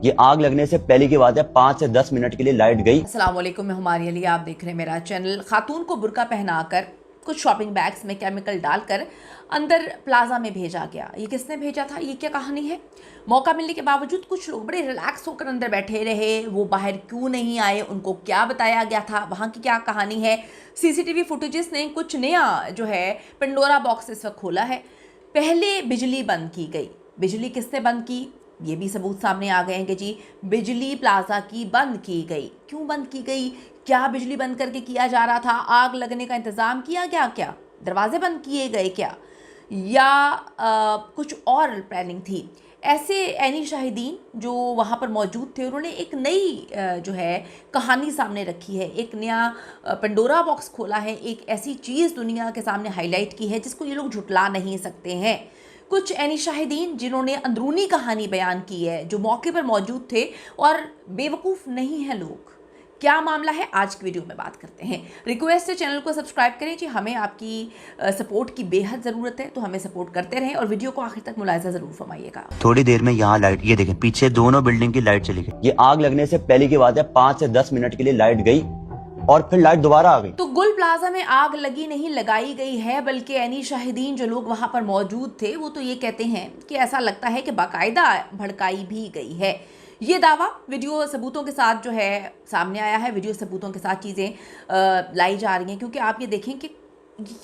ये आग लगने से पहले की बात है, 5 से 10 मिनट के लिए लाइट गई। अस्सलाम वालेकुम, मैं हुमारी अली, आप देख रहे हैं मेरा चैनल। खातून को बुर्का पहनाकर कुछ शॉपिंग बैग्स में केमिकल डालकर अंदर प्लाजा में भेजा गया। ये किसने भेजा था, ये क्या कहानी है? मौका मिलने के बावजूद कुछ लोग बड़े रिलैक्स होकर अंदर बैठे रहे, वो बाहर क्यों नहीं आए, उनको क्या बताया गया था, वहाँ की क्या कहानी है? सीसीटीवी फुटेजेस ने कुछ नया जो है पेंडोरा बॉक्स इस वक्त खोला है। पहले बिजली बंद की गई। बिजली किसने बंद की, ये भी सबूत सामने आ गए हैं कि जी बिजली प्लाजा की बंद की गई। क्यों बंद की गई? क्या बिजली बंद करके किया जा रहा था? आग लगने का इंतज़ाम किया गया क्या? दरवाजे बंद किए गए क्या? या कुछ और प्लानिंग थी? ऐसे ऐनी शाहिदीन जो वहाँ पर मौजूद थे, उन्होंने एक नई जो है कहानी सामने रखी है, एक नया पेंडोरा बॉक्स खोला है, एक ऐसी चीज़ दुनिया के सामने हाईलाइट की है जिसको ये लोग झुटला नहीं सकते हैं। कुछ ऐनी शाहिदीन जिन्होंने अंदरूनी कहानी बयान की है, जो मौके पर मौजूद थे और बेवकूफ़ नहीं हैं लोग। क्या मामला है, आज की वीडियो में बात करते हैं। रिक्वेस्ट है चैनल को सब्सक्राइब करें जी, हमें आपकी सपोर्ट की बेहद ज़रूरत है, तो हमें सपोर्ट करते रहें और वीडियो को आखिर तक मुलाहिजा ज़रूर फरमाइएगा। थोड़ी देर में यहाँ लाइट, ये देखें पीछे दोनों बिल्डिंग की लाइट चली गई। ये आग लगने से पहले की बात है, 5 से 10 मिनट के लिए लाइट गई और फिर लाइट दोबारा आ गई। तो गुल प्लाजा में आग लगी नहीं, लगाई गई है, बल्कि ऐनी शाहिदीन जो लोग वहां पर मौजूद थे वो तो ये कहते हैं कि ऐसा लगता है कि बाकायदा भड़काई भी गई है। ये दावा वीडियो सबूतों के साथ जो है सामने आया है। वीडियो सबूतों के साथ चीज़ें लाई जा रही हैं, क्योंकि आप ये देखें कि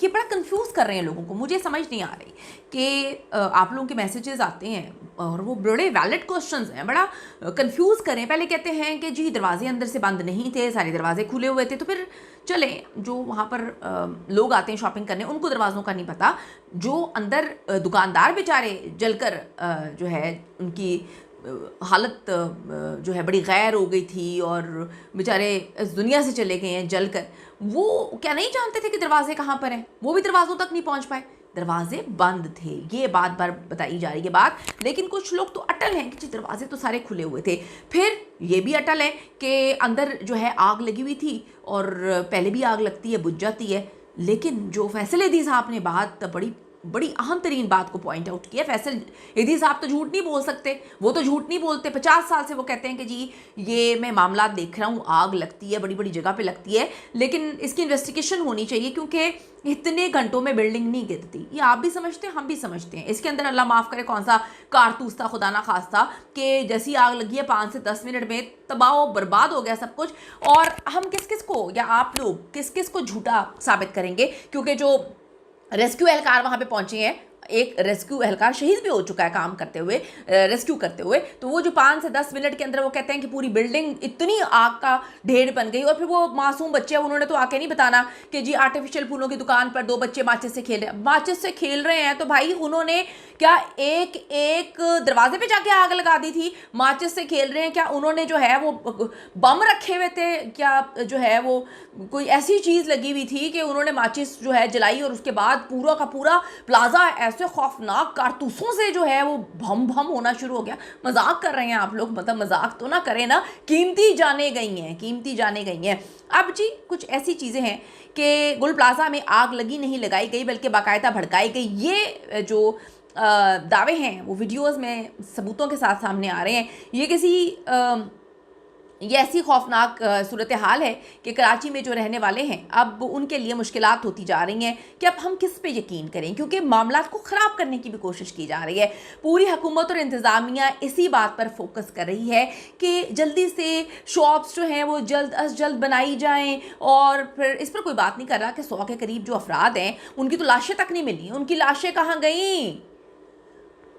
ये बड़ा कंफ्यूज कर रहे हैं लोगों को। मुझे समझ नहीं आ रही कि आप लोगों के मैसेजेस आते हैं और वो बड़े वैलिड क्वेश्चंस हैं, बड़ा कंफ्यूज कर रहे हैं। पहले कहते हैं कि जी दरवाजे अंदर से बंद नहीं थे, सारे दरवाजे खुले हुए थे, तो फिर चले जो वहाँ पर लोग आते हैं शॉपिंग करने, उनको दरवाज़ों का नहीं पता। जो अंदर दुकानदार बेचारे जलकर जो है उनकी हालत जो है बड़ी गैर हो गई थी और बेचारे इस दुनिया से चले गए हैं जलकर, वो क्या नहीं जानते थे कि दरवाजे कहाँ पर हैं? वो भी दरवाज़ों तक नहीं पहुँच पाए, दरवाजे बंद थे। ये बात बार बताई जा रही है बात, लेकिन कुछ लोग तो अटल हैं कि दरवाजे तो सारे खुले हुए थे। फिर ये भी अटल है कि अंदर जो है आग लगी हुई थी और पहले भी आग लगती है, बुझ जाती है। लेकिन जो फैसल हदी साहब ने बात बड़ी अहम तरीन बात को पॉइंट आउट किया। फैसल हदी साहब तो झूठ नहीं बोल सकते, वो तो झूठ नहीं बोलते। 50 साल से वो कहते हैं कि जी ये मैं मामला देख रहा हूँ, आग लगती है, बड़ी बड़ी जगह पे लगती है, लेकिन इसकी इन्वेस्टिगेशन होनी चाहिए क्योंकि इतने घंटों में बिल्डिंग नहीं गिरती। ये आप भी समझते हैं, हम भी समझते हैं। इसके अंदर अल्लाह माफ़ करे कौन सा कारतूस था, खुदा ना खास्ता, कि जैसी आग लगी है 5 से 10 मिनट में तबाह बर्बाद हो गया सब कुछ। और हम किस किस को, या आप लोग किस किस को झूठा साबित करेंगे? क्योंकि जो रेस्क्यू एहलकार वहाँ पे पहुंचे हैं, एक रेस्क्यू एहलकार शहीद भी हो चुका है काम करते हुए, रेस्क्यू करते हुए। तो वो जो 5 से 10 मिनट के अंदर वो कहते हैं कि पूरी बिल्डिंग इतनी आग का ढेर बन गई। और फिर वो मासूम बच्चे, उन्होंने तो आके नहीं बताना कि जी आर्टिफिशियल फूलों की दुकान पर 2 बच्चे माचिस से खेल रहे हैं। माचिस से खेल रहे हैं तो भाई उन्होंने क्या एक एक दरवाजे पे जाके आग लगा दी थी? माचिस से खेल रहे हैं, क्या उन्होंने जो है वो बम रखे हुए थे? क्या जो है वो कोई ऐसी चीज़ लगी हुई थी कि उन्होंने माचिस जो है जलाई और उसके बाद पूरा का पूरा प्लाजा ऐसे खौफनाक कारतूसों से जो है वो भम भम होना शुरू हो गया? मजाक कर रहे हैं आप लोग? मतलब मजाक तो ना करें ना, कीमती जाने गई हैं, कीमती जाने गई हैं। अब जी कुछ ऐसी चीज़ें हैं कि गुल प्लाजा में आग लगी नहीं, लगाई गई, बल्कि बाकायदा भड़काई गई। ये जो दावे हैं वो वीडियोस में सबूतों के साथ सामने आ रहे हैं। ये ऐसी खौफनाक सूरत हाल है कि कराची में जो रहने वाले हैं, अब उनके लिए मुश्किलात होती जा रही हैं कि अब हम किस पे यकीन करें, क्योंकि मामला को ख़राब करने की भी कोशिश की जा रही है। पूरी हुकूमत और इंतज़ामिया इसी बात पर फोकस कर रही है कि जल्दी से शॉप्स जो हैं वो जल्द अज जल्द बनाई जाएं। और फिर इस पर कोई बात नहीं कर रहा कि 100 के करीब जो अफराद हैं उनकी तो लाशें तक नहीं मिली। उनकी लाशें कहाँ गई?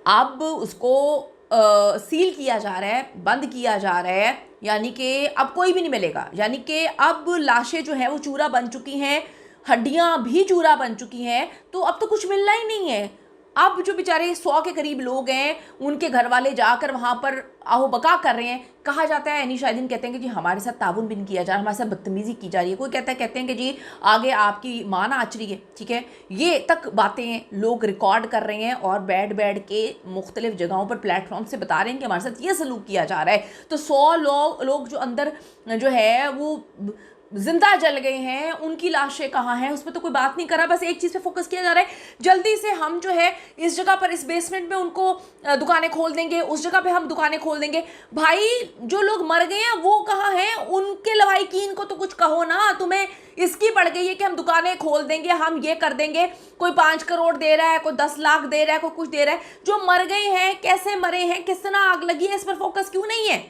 अब उसको सील किया जा रहा है, बंद किया जा रहा है, यानी कि अब कोई भी नहीं मिलेगा। यानी कि अब लाशें जो हैं वो चूरा बन चुकी हैं, हड्डियां भी चूरा बन चुकी हैं, तो अब तो कुछ मिलना ही नहीं है। अब जो बेचारे 100 के करीब लोग हैं, उनके घर वाले जाकर वहाँ पर आहो बका कर रहे हैं। कहा जाता है, ऐनी शाहिदीन कहते हैं कि जी हमारे साथ ताउन भी नहीं किया जा रहा, हमारे साथ बदतमीज़ी की जा रही है। कोई कहते हैं कि जी आगे आपकी माँ नाच रही है, ठीक है। ये तक बातें लोग रिकॉर्ड कर रहे हैं और बैठ के मुख्तलिफ जगहों पर प्लेटफॉर्म से बता रहे हैं कि हमारे साथ ये सलूक किया जा रहा है। तो 100 लोग जो अंदर जो है वो जिंदा जल गए हैं उनकी लाशें कहाँ हैं, उस पर तो कोई बात नहीं कर रहा। बस एक चीज़ पे फोकस किया जा रहा है, जल्दी से हम जो है इस जगह पर, इस बेसमेंट में उनको दुकानें खोल देंगे, उस जगह पे हम दुकानें खोल देंगे। भाई जो लोग मर गए हैं वो कहाँ हैं, उनके लवाहिकीन को तो कुछ कहो ना। तुम्हें इसकी पड़ गई है कि हम दुकानें खोल देंगे, हम ये कर देंगे। कोई 5 करोड़ दे रहा है, कोई 10 लाख दे रहा है, कोई कुछ दे रहा है। जो मर गए हैं, कैसे मरे हैं, किस तरह आग लगी है, इस पर फोकस क्यों नहीं है।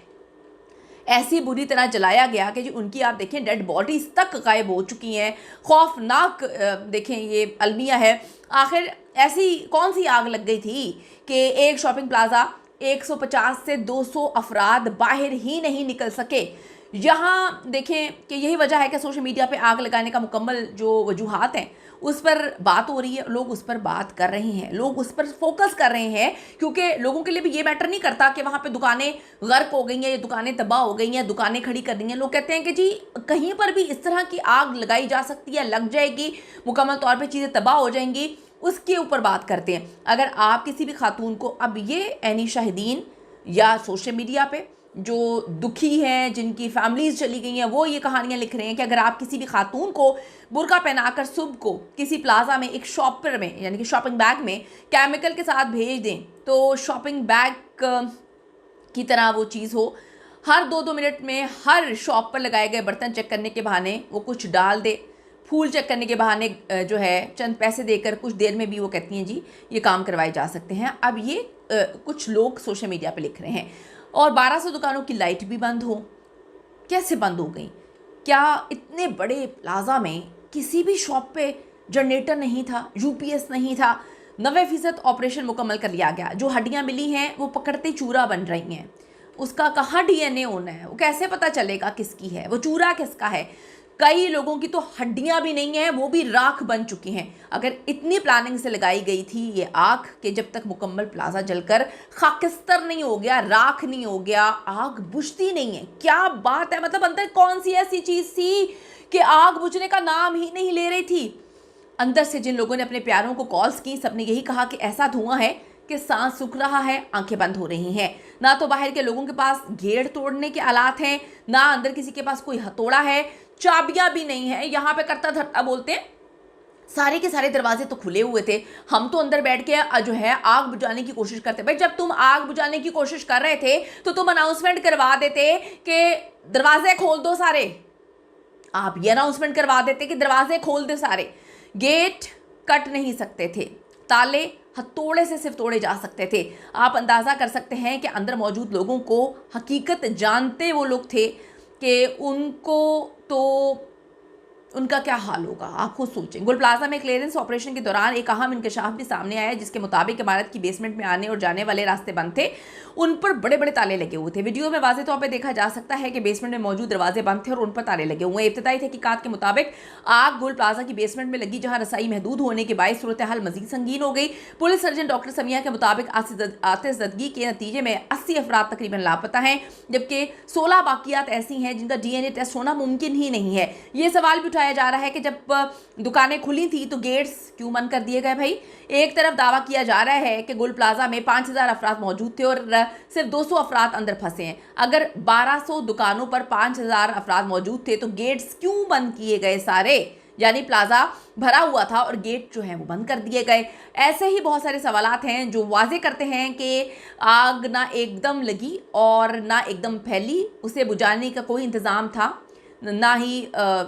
ऐसी बुरी तरह जलाया गया कि जो उनकी आप देखें डेड बॉडीज तक गायब हो चुकी हैं। खौफनाक देखें ये अलमिया है। आखिर ऐसी कौन सी आग लग गई थी कि एक शॉपिंग प्लाजा 150 से 200 अफराद बाहर ही नहीं निकल सके। यहाँ देखें कि यही वजह है कि सोशल मीडिया पे आग लगाने का मुकम्मल जो वजूहात हैं उस पर बात हो रही है, लोग उस पर बात कर रहे हैं, लोग उस पर फोकस कर रहे हैं, क्योंकि लोगों के लिए भी ये मैटर नहीं करता कि वहाँ पे दुकानें गर्क हो गई हैं, ये दुकानें तबाह हो गई हैं, दुकानें खड़ी कर दी हैं। लोग कहते हैं कि जी कहीं पर भी इस तरह की आग लगाई जा सकती है, लग जाएगी, मुकम्मल तौर पर चीज़ें तबाह हो जाएंगी, उसके ऊपर बात करते हैं। अगर आप किसी भी खातून को, अब ये ऐनी शाहिदीन या सोशल मीडिया पे जो दुखी हैं, जिनकी फैमिलीज चली गई हैं, वो ये कहानियाँ लिख रहे हैं कि अगर आप किसी भी खातून को बुर्का पहनाकर सुबह को किसी प्लाजा में एक शॉपर में, यानी कि शॉपिंग बैग में केमिकल के साथ भेज दें तो शॉपिंग बैग की तरह वो चीज़ हो, हर 2-2 मिनट में हर शॉप पर लगाए गए बर्तन चेक करने के बहाने वो कुछ डाल दे, फूल चेक करने के बहाने जो है चंद पैसे देकर कुछ देर में भी वो कहती हैं जी ये काम करवाए जा सकते हैं। अब ये कुछ लोग सोशल मीडिया पे लिख रहे हैं। और 1200 दुकानों की लाइट भी बंद हो, कैसे बंद हो गई? क्या इतने बड़े प्लाजा में किसी भी शॉप पे जनरेटर नहीं था, यूपीएस नहीं था? 90% ऑपरेशन मुकम्मल कर लिया गया। जो हड्डियां मिली हैं वो पकड़ते चूरा बन रही हैं। उसका कहाँ डीएनए होना है, वो कैसे पता चलेगा किसकी है, वो चूरा किसका है? कई लोगों की तो हड्डियां भी नहीं हैं, वो भी राख बन चुकी हैं। अगर इतनी प्लानिंग से लगाई गई थी ये आग कि जब तक मुकम्मल प्लाजा जलकर खाकिस्तर नहीं हो गया, राख नहीं हो गया, आग बुझती नहीं है। क्या बात है, मतलब अंदर कौन सी ऐसी चीज़ थी कि आग बुझने का नाम ही नहीं ले रही थी? अंदर से जिन लोगों ने अपने प्यारों को कॉल्स की, सबने यही कहा कि ऐसा धुआं है कि सांस सूख रहा है, आंखें बंद हो रही हैं। ना तो बाहर के लोगों के पास गेड़ तोड़ने के आलात हैं, ना अंदर किसी के पास कोई हथौड़ा है, चाबियां भी नहीं है। यहाँ पे करता धरता बोलते हैं, सारे के सारे दरवाजे तो खुले हुए थे, हम तो अंदर बैठ के जो है आग बुझाने की कोशिश करते। भाई जब तुम आग बुझाने की कोशिश कर रहे थे तो तुम अनाउंसमेंट करवा देते कि दरवाजे खोल दो सारे। आप ये अनाउंसमेंट करवा देते कि दरवाजे खोल दो सारे। गेट कट नहीं सकते थे, ताले हथौड़े से सिर्फ तोड़े जा सकते थे। आप अंदाज़ा कर सकते हैं कि अंदर मौजूद लोगों को हकीकत जानते वो लोग थे कि उनको तो उनका क्या हाल होगा, आप खुद सोचें। गुल प्लाजा में क्लियरेंस ऑपरेशन के दौरान एक अहम इंकशाफ भी सामने आया, जिसके मुताबिक इमारत की बेसमेंट में आने और जाने वाले रास्ते बंद थे, उन पर बड़े बड़े ताले लगे हुए थे। वीडियो में वाज़ेह तौर पर देखा जा सकता है कि बेसमेंट में मौजूद दरवाजे बंद थे और उन पर ताले लगे हुए हैं। इब्तिदाई तहकीकात के मुताबिक आग गुल प्लाजा की बेसमेंट में लगी, जहाँ रसाई महदूद होने के बायस सूरत हाल मजीद संगीन हो गई। पुलिस सर्जन डॉक्टर समिया के मुताबिक आतिशदगी के नतीजे में 80 अफराद तकरीबन लापता हैं, जबकि 16 बाकियात ऐसी हैं जिनका DNA टेस्ट होना मुमकिन ही नहीं है। ये सवाल भी उठाया जा रहा है कि जब दुकानें खुली थी तो गेट्स क्यों बंद कर दिए गए? भाई एक तरफ दावा किया जा रहा है कि गुल प्लाजा में 5000 अफराद मौजूद थे और सिर्फ 200 अफराद अंदर फंसे हैं। अगर 1200 दुकानों पर 5000 अफराद मौजूद थे तो गेट्स क्यों बंद किए गए सारे? यानी प्लाजा भरा हुआ था और गेट जो है वो बंद कर दिए गए। ऐसे ही बहुत सारे सवालात हैं जो वाजे करते हैं कि आग ना एकदम लगी और ना एकदम फैली, उसे बुझाने का कोई इंतज़ाम था, ना ही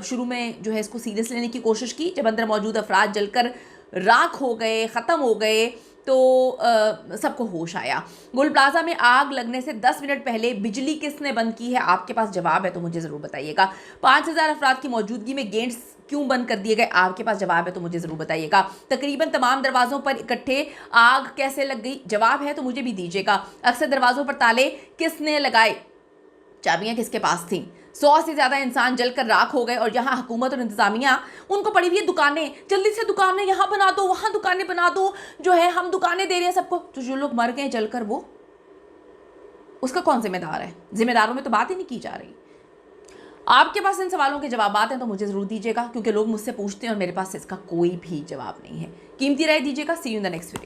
शुरू में जो है इसको सीरियस लेने की कोशिश की। जब अंदर मौजूद अफराद जलकर राख हो गए, ख़त्म हो गए, तो सबको होश आया। गुल प्लाजा में आग लगने से 10 मिनट पहले बिजली किसने बंद की है? आपके पास जवाब है तो मुझे ज़रूर बताइएगा। 5000 अफराद की मौजूदगी में गेट्स क्यों बंद कर दिए गए? आपके पास जवाब है तो मुझे ज़रूर बताइएगा। तकरीबन तमाम दरवाज़ों पर इकट्ठे आग कैसे लग गई? जवाब है तो मुझे भी दीजिएगा। अक्सर दरवाज़ों पर ताले किसने लगाए? चाबियाँ किसके पास थीं? 100 से ज़्यादा इंसान जलकर राख हो गए और यहाँ हुकूमत और इंतज़ामिया उनको पड़ी हुई है दुकानें, जल्दी से दुकानें यहाँ बना दो, वहाँ दुकानें बना दो, जो है हम दुकानें दे रहे हैं सबको। तो जो लोग मर गए जलकर, वो उसका कौन जिम्मेदार है? जिम्मेदारों में तो बात ही नहीं की जा रही। आपके पास इन सवालों के जवाब हैं तो मुझे ज़रूर दीजिएगा, क्योंकि लोग मुझसे पूछते हैं और मेरे पास इसका कोई भी जवाब नहीं है। कीमती राय दीजिएगा। See you in the next video.